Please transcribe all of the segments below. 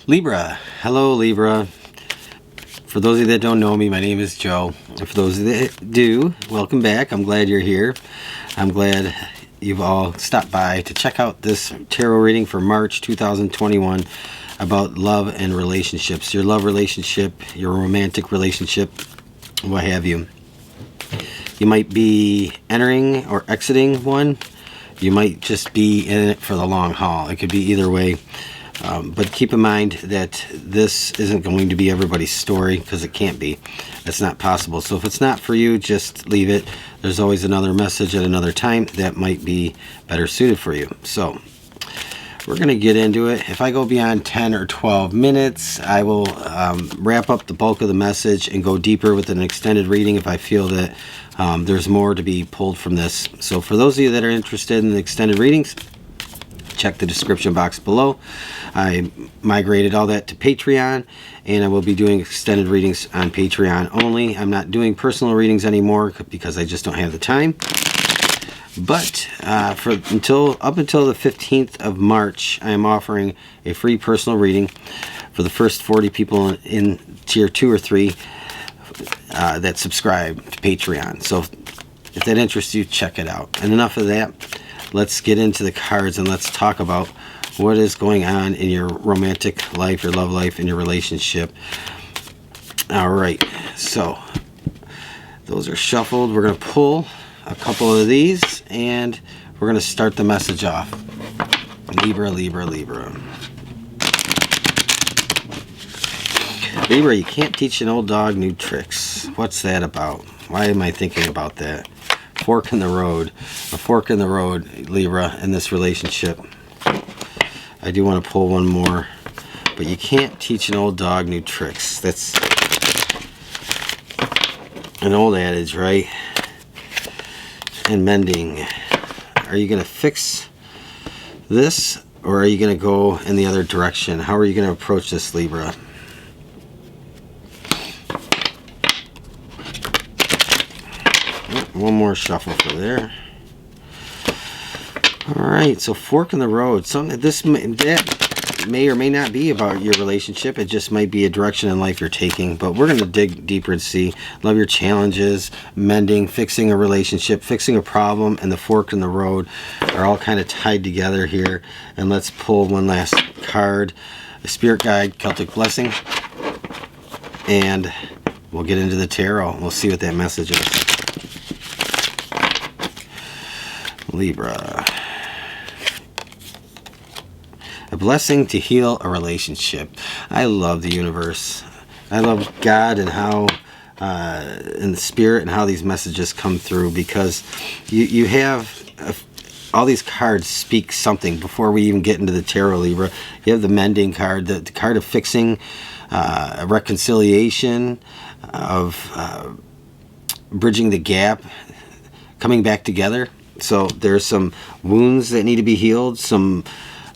Libra. Hello, Libra. For those of you that don't know me, my name is Joe. And for those of you that do, welcome back. I'm glad you're here. I'm glad you've all stopped by to check out this tarot reading for March 2021 about love and relationships. Your love relationship, your romantic relationship, what have you. You might be entering or exiting one. You might just be in it for the long haul. It could be either way. But keep in mind that this isn't going to be everybody's story, because it can't be. It's not possible. So if it's not for you, just leave it. There's always another message at another time that might be better suited for you. So we're going to get into it. If I go beyond 10 or 12 minutes, I will wrap up the bulk of the message and go deeper with an extended reading if I feel that there's more to be pulled from this. So for those of you that are interested in the extended readings, check the description box below. I migrated all that to Patreon, and I will be doing extended readings on Patreon only. I'm not doing personal readings anymore because I just don't have the time. But up until the 15th of March, I am offering a free personal reading for the first 40 people in tier 2 or 3 that subscribe to Patreon. So if that interests you, check it out. And enough of that. Let's get into the cards and let's talk about what is going on in your romantic life, your love life, and your relationship. All right, so those are shuffled. We're going to pull a couple of these and we're going to start the message off. Libra, Libra, Libra. Libra, you can't teach an old dog new tricks. What's that about? Why am I thinking about that? Fork in the road. A fork in the road, Libra, in this relationship. I do want to pull one more. But you can't teach an old dog new tricks. That's an old adage, right? And mending. Are you going to fix this, or are you going to go in the other direction? How are you going to approach this, Libra? One more shuffle for there. Alright, so fork in the road. That may or may not be about your relationship. It just might be a direction in life you're taking. But we're going to dig deeper and see. Love your challenges, mending, fixing a relationship, fixing a problem, and the fork in the road are all kind of tied together here. And let's pull one last card. A spirit guide, Celtic blessing. And we'll get into the tarot. We'll see what that message is. Libra. A blessing to heal a relationship. I love the universe. I love God and how in the spirit and how these messages come through, because you have all these cards speak something before we even get into the tarot, Libra. You have the mending card, the card of fixing, a reconciliation, of bridging the gap, coming back together. So there's some wounds that need to be healed, some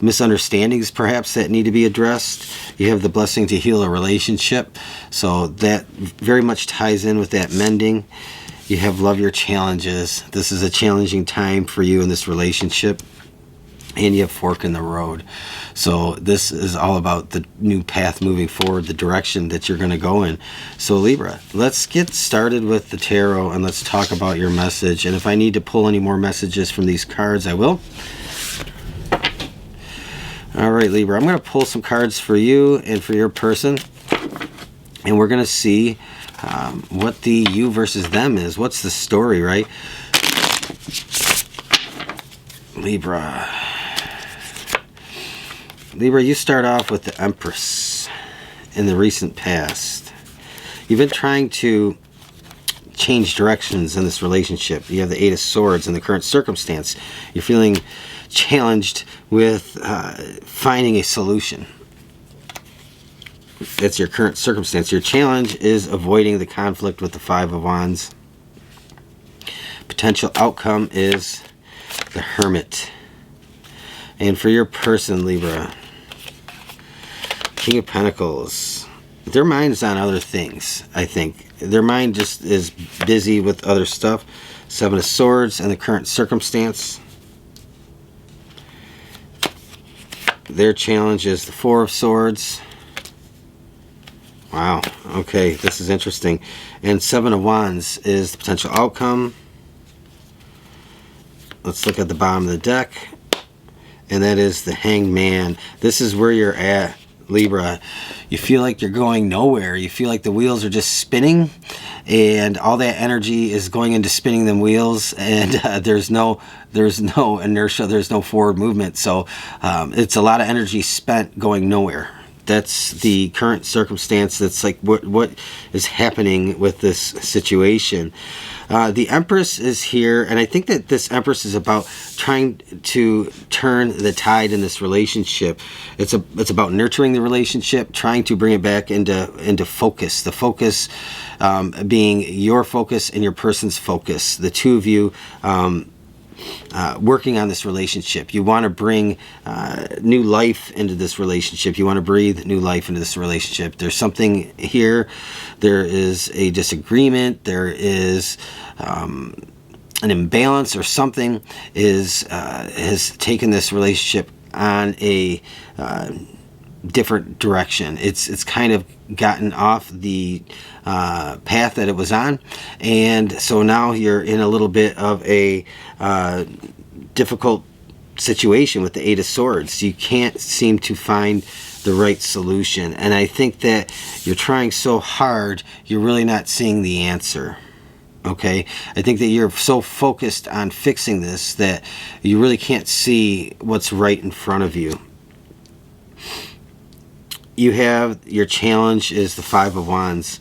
misunderstandings perhaps that need to be addressed. You have the blessing to heal a relationship, so that very much ties in with that mending. You have love your challenges. This is a challenging time for you in this relationship. And you have fork in the road. So this is all about the new path moving forward, the direction that you're going to go in. So Libra, let's get started with the tarot and let's talk about your message. And if I need to pull any more messages from these cards, I will. All right, Libra, I'm going to pull some cards for you and for your person. And we're going to see what the you versus them is. What's the story, right? Libra. Libra, you start off with the Empress in the recent past. You've been trying to change directions in this relationship. You have the Eight of Swords in the current circumstance. You're feeling challenged with finding a solution. That's your current circumstance. Your challenge is avoiding the conflict with the Five of Wands. Potential outcome is the Hermit. And for your person, Libra, King of Pentacles. Their mind is on other things, I think. Their mind just is busy with other stuff. Seven of Swords and the current circumstance. Their challenge is the Four of Swords. Wow. Okay, this is interesting. And Seven of Wands is the potential outcome. Let's look at the bottom of the deck. And that is the Hanged Man. This is where you're at, Libra. You feel like you're going nowhere. You feel like the wheels are just spinning, and all that energy is going into spinning them wheels, and there's no inertia, there's no forward movement. So it's a lot of energy spent going nowhere. That's the current circumstance. That's like what is happening with this situation. The Empress is here, and I think that this Empress is about trying to turn the tide in this relationship. It's about nurturing the relationship, trying to bring it back into focus. The focus being your focus and your person's focus. The two of you working on this relationship. You want to bring new life into this relationship. You want to breathe new life into this relationship. There's something here. There is a disagreement. There is an imbalance, or something has taken this relationship on a different direction. It's kind of gotten off the path that it was on, and so now you're in a little bit of a difficult situation with the Eight of Swords. You can't seem to find the right solution, and I think that you're trying so hard, you're really not seeing the answer. Okay, I think that you're so focused on fixing this that you really can't see what's right in front of you. You have your challenge is the Five of Wands.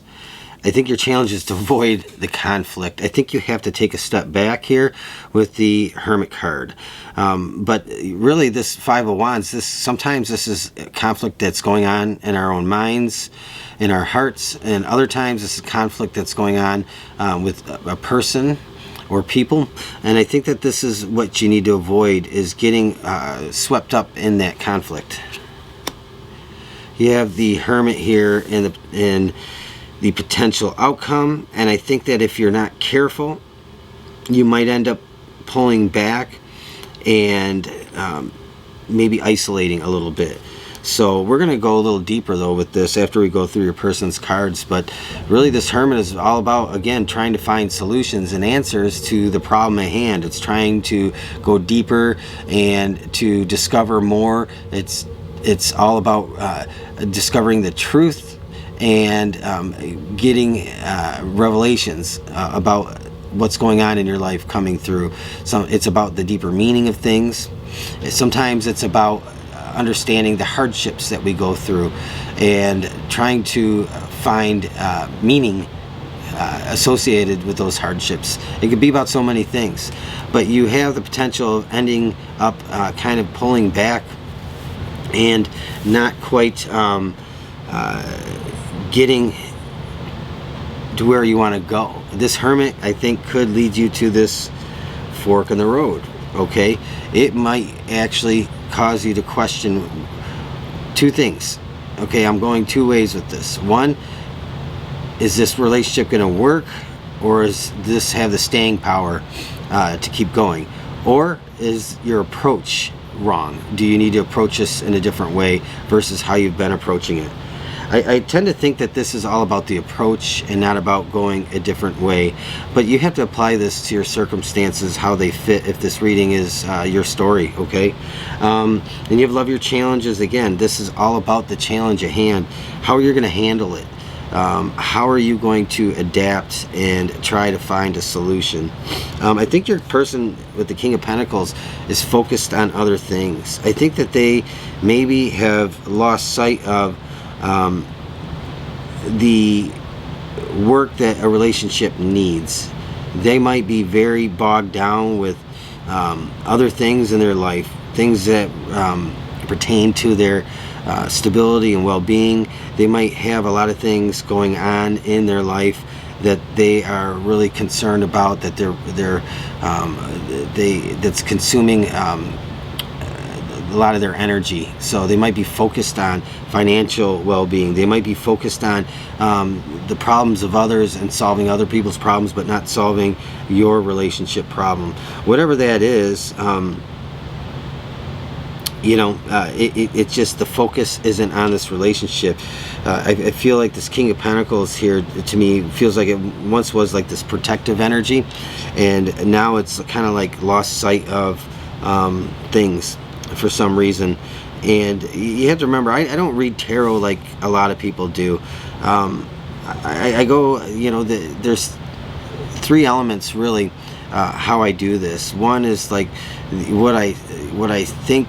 I think your challenge is to avoid the conflict. I think you have to take a step back here with the Hermit card. But really, this Five of Wands, sometimes this is a conflict that's going on in our own minds, in our hearts, and other times this is conflict that's going on with a person or people. And I think that this is what you need to avoid, is getting swept up in that conflict. You have the Hermit here in the potential outcome, and I think that if you're not careful, you might end up pulling back and maybe isolating a little bit. So we're going to go a little deeper though with this after we go through your person's cards. But really, this Hermit is all about, again, trying to find solutions and answers to the problem at hand. It's trying to go deeper and to discover more. It's all about discovering the truth and getting revelations about what's going on in your life coming through. So it's about the deeper meaning of things. Sometimes it's about understanding the hardships that we go through and trying to find meaning associated with those hardships. It could be about so many things, but you have the potential of ending up kind of pulling back and not quite getting to where you want to go. This Hermit, I think, could lead you to this fork in the road. Okay, it might actually cause you to question two things. Okay, I'm going two ways with this. One, is this relationship going to work, or is this have the staying power to keep going? Or is your approach wrong? Do you need to approach this in a different way versus how you've been approaching it? I tend to think that this is all about the approach and not about going a different way, but you have to apply this to your circumstances, how they fit, if this reading is your story. Okay, and you have love your challenges. Again, this is all about the challenge at hand. How are you going to handle it? How are you going to adapt and try to find a solution? I think your person with the King of Pentacles is focused on other things. I think that they maybe have lost sight of the work that a relationship needs. They might be very bogged down with other things in their life, things that pertain to their stability and well-being. They might have a lot of things going on in their life that they are really concerned about, that that's consuming a lot of their energy. So they might be focused on financial well-being. They might be focused on the problems of others and solving other people's problems, but not solving your relationship problem. Whatever that is, you know, it's just the focus isn't on this relationship. I feel like this King of Pentacles here, to me, feels like it once was like this protective energy, and now it's kind of like lost sight of things for some reason. And you have to remember, I don't read tarot like a lot of people do. I go, you know, there's three elements really how I do this. One is like what I think,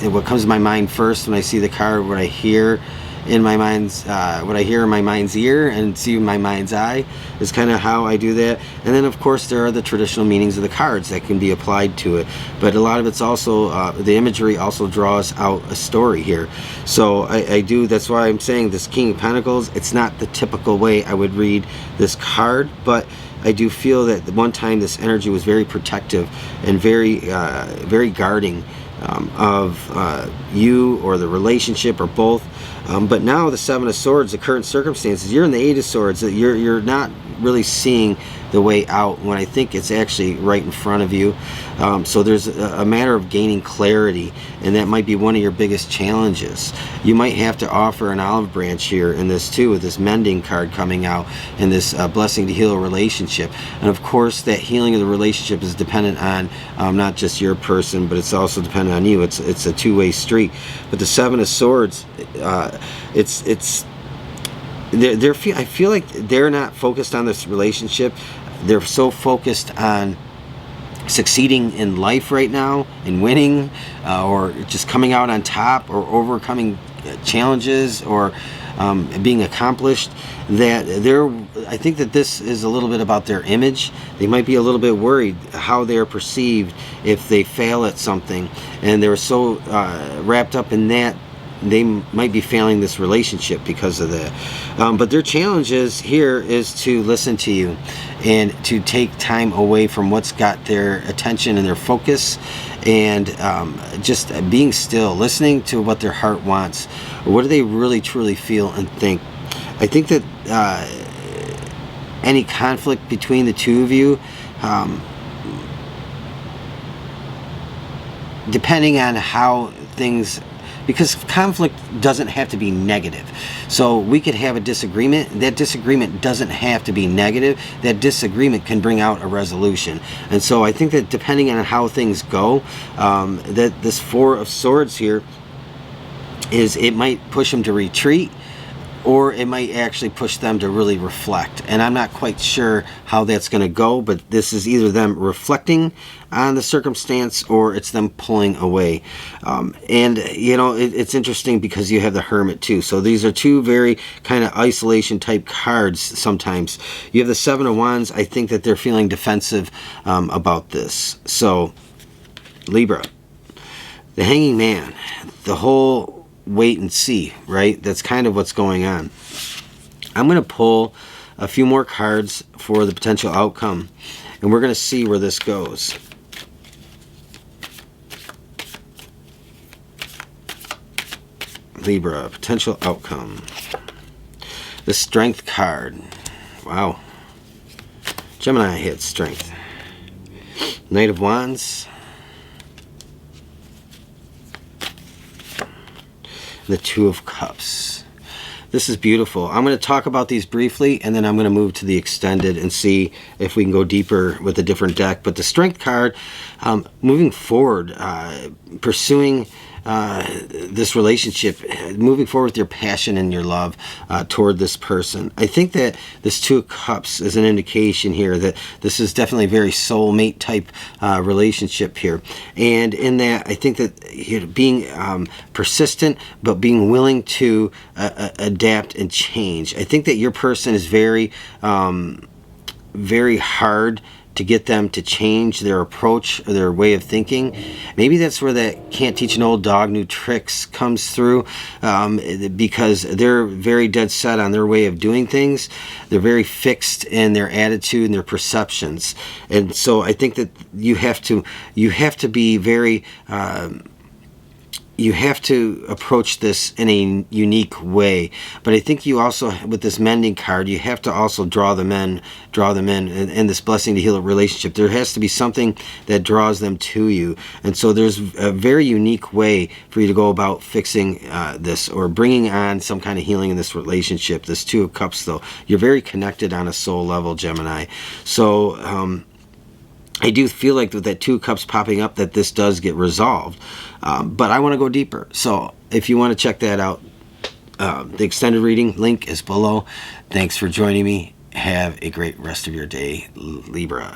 what comes to my mind first when I see the card, what I hear in my mind's, what I hear in my mind's ear and see in my mind's eye is kind of how I do that. And then of course there are the traditional meanings of the cards that can be applied to it, but a lot of it's also the imagery also draws out a story here. So I do, that's why I'm saying this King of Pentacles, it's not the typical way I would read this card, but I do feel that at one time this energy was very protective and very very guarding of you or the relationship or both. But now the Seven of Swords, the current circumstances, you're in the Eight of Swords, you're not really seeing the way out when I think it's actually right in front of you. So there's a matter of gaining clarity, and that might be one of your biggest challenges. You might have to offer an olive branch here in this too, with this mending card coming out and this blessing to heal a relationship. And of course that healing of the relationship is dependent on not just your person, but it's also dependent on you. It's a two-way street. But the Seven of Swords, I feel like they're not focused on this relationship. They're so focused on succeeding in life right now and winning, or just coming out on top, or overcoming challenges, or being accomplished, that I think that this is a little bit about their image. They might be a little bit worried how they're perceived if they fail at something, and they're so wrapped up in that they might be failing this relationship because of that. But their challenge here is to listen to you and to take time away from what's got their attention and their focus, and just being still, listening to what their heart wants. What do they really truly feel and think? I think that any conflict between the two of you, depending on how things, because conflict doesn't have to be negative. So we could have a disagreement. That disagreement doesn't have to be negative. That disagreement can bring out a resolution. And so I think that depending on how things go, that this Four of Swords here it might push them to retreat, or it might actually push them to really reflect. And I'm not quite sure how that's going to go, but this is either them reflecting on the circumstance or it's them pulling away. And you know, it's interesting because you have the Hermit too. So these are two very kind of isolation type cards. Sometimes you have the Seven of Wands. I think that they're feeling defensive about this. So Libra, the Hanging Man, the whole wait and see, right? That's kind of what's going on. I'm going to pull a few more cards for the potential outcome, and we're going to see where this goes. Libra, potential outcome. The Strength card. Wow. Gemini hit Strength. Knight of Wands. The Two of Cups. This is beautiful. I'm going to talk about these briefly, and then I'm going to move to the extended and see if we can go deeper with a different deck. But the Strength card, moving forward, pursuing this relationship, moving forward with your passion and your love toward this person. I think that this Two of Cups is an indication here that this is definitely a very soulmate type relationship here. And in that, I think that being persistent, but being willing to adapt and change. I think that your person is very, very hard to get them to change their approach or their way of thinking. Maybe that's where that can't teach an old dog new tricks comes through, because they're very dead set on their way of doing things. They're very fixed in their attitude and their perceptions. And so I think that you have to be very you have to approach this in a unique way. But I think you also, with this mending card, you have to also draw them in, and this blessing to heal a relationship. There has to be something that draws them to you. And so there's a very unique way for you to go about fixing this, or bringing on some kind of healing in this relationship. This Two of Cups, though, you're very connected on a soul level, Gemini. So I do feel like with that Two of Cups popping up, that this does get resolved. But I want to go deeper. So if you want to check that out, the extended reading link is below. Thanks for joining me. Have a great rest of your day, Libra.